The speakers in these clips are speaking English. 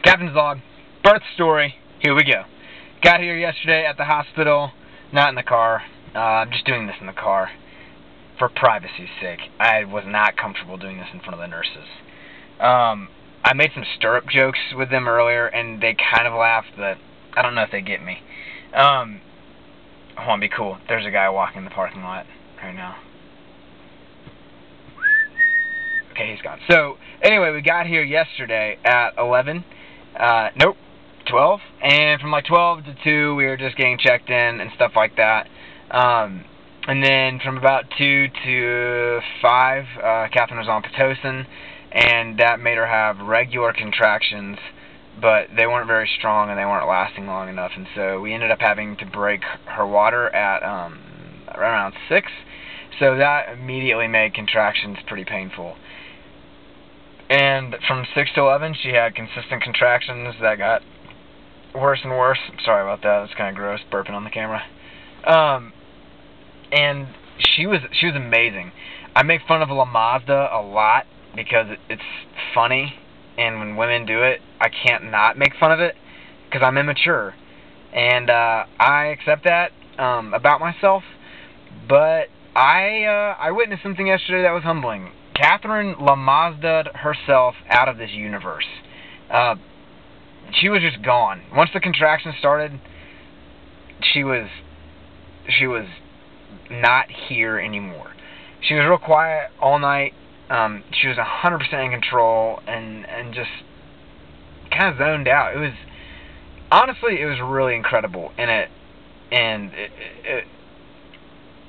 Captain's log, birth story, here we go. Got here yesterday at the hospital, not in the car. I'm just doing this in the car for privacy's sake. I was not comfortable doing this in front of the nurses. I made some stirrup jokes with them earlier, and they kind of laughed, but I don't know if they get me. I want to be cool. There's a guy walking in the parking lot right now. Okay, he's gone. So, anyway, we got here yesterday at 11. Nope, 12. And from like 12 to 2, we were just getting checked in and stuff like that. And then from about 2 to 5, Catherine was on Pitocin, and that made her have regular contractions, but they weren't very strong and they weren't lasting long enough. And so we ended up having to break her water at around 6. So that immediately made contractions pretty painful. And from 6 to 11, she had consistent contractions that got worse and worse. Sorry about that. It's kind of gross, burping on the camera. And she was amazing. I make fun of Lamaze a lot because it's funny, and when women do it, I can't not make fun of it because I'm immature. And I accept that about myself, but I witnessed something yesterday that was humbling. Catherine Lamaza'd herself out of this universe. She was just gone. Once the contractions started, she was not here anymore. She was real quiet all night. She was 100% in control and just kind of zoned out. It was honestly, it was really incredible, it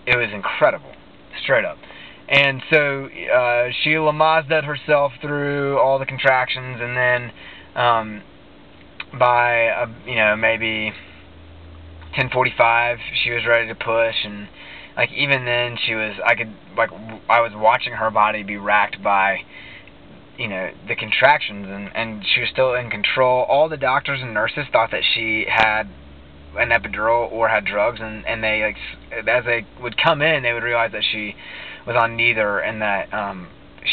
was incredible, straight up. And so she Lamaza'd herself through all the contractions, and then by maybe 10:45 she was ready to push, and like even then I was watching her body be racked by the contractions, and she was still in control. All the doctors and nurses thought that she had an epidural or had drugs, and they as they would come in, they would realize that she was on neither, and that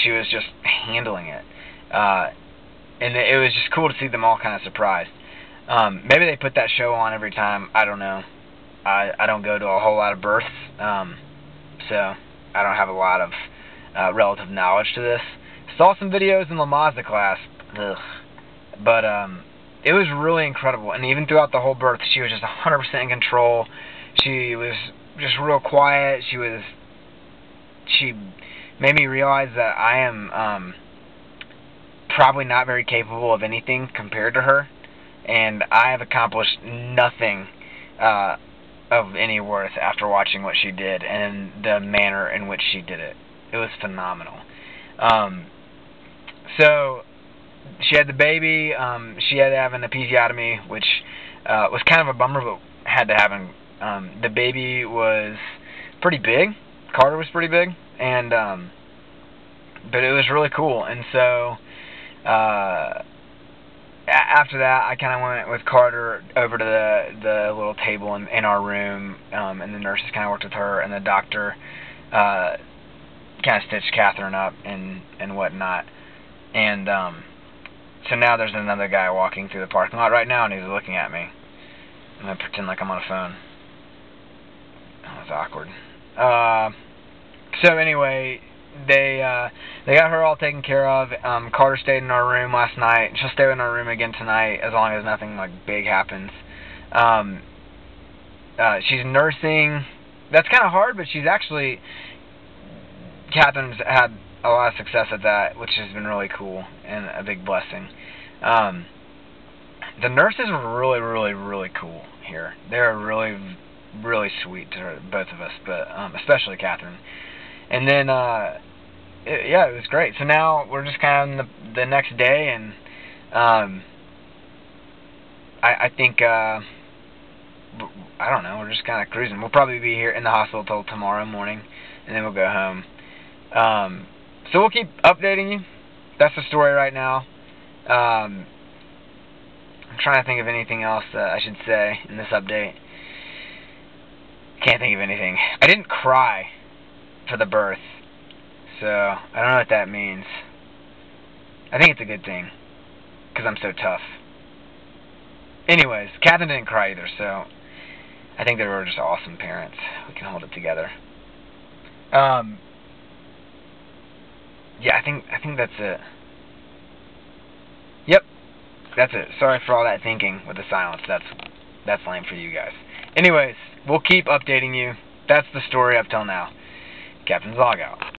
she was just handling it. And it was just cool to see them all kind of surprised. Maybe they put that show on every time. I don't know. I don't go to a whole lot of births, so I don't have a lot of relative knowledge to this. Saw some videos in Lamaze class, but it was really incredible. And even throughout the whole birth, she was just 100% in control. She was just real quiet. She made me realize that I am probably not very capable of anything compared to her, and I have accomplished nothing of any worth after watching what she did and the manner in which she did it. It was phenomenal. So she had the baby. She had to have an episiotomy, which was kind of a bummer, but had to happen. The baby was pretty big. Carter was pretty big, and but it was really cool. And so after that, I kind of went with Carter over to the little table in our room, and the nurses kind of worked with her, and the doctor kind of stitched Catherine up and whatnot. And so now there's another guy walking through the parking lot right now, and he's looking at me. I'm going to pretend like I'm on a phone. That was awkward. So anyway, they got her all taken care of. Carter stayed in our room last night. She'll stay in our room again tonight as long as nothing big happens. She's nursing. That's kind of hard, but Catherine's had a lot of success at that, which has been really cool and a big blessing. The nurses were really, really, really cool here. They're really, really sweet to both of us, but especially Catherine. And then, it was great. So now we're just kind of in the next day, and I think, I don't know, we're just kind of cruising. We'll probably be here in the hospital till tomorrow morning, and then we'll go home. So we'll keep updating you. That's the story right now. I'm trying to think of anything else that I should say in this update. Can't think of anything. I didn't cry for the birth, so I don't know what that means. I think it's a good thing, because I'm so tough. Anyways, Catherine didn't cry either, so I think they were just awesome parents. We can hold it together. Yeah, I think that's it. Yep, that's it. Sorry for all that thinking with the silence. That's lame for you guys. Anyways, we'll keep updating you. That's the story up till now. Captain's Log Out.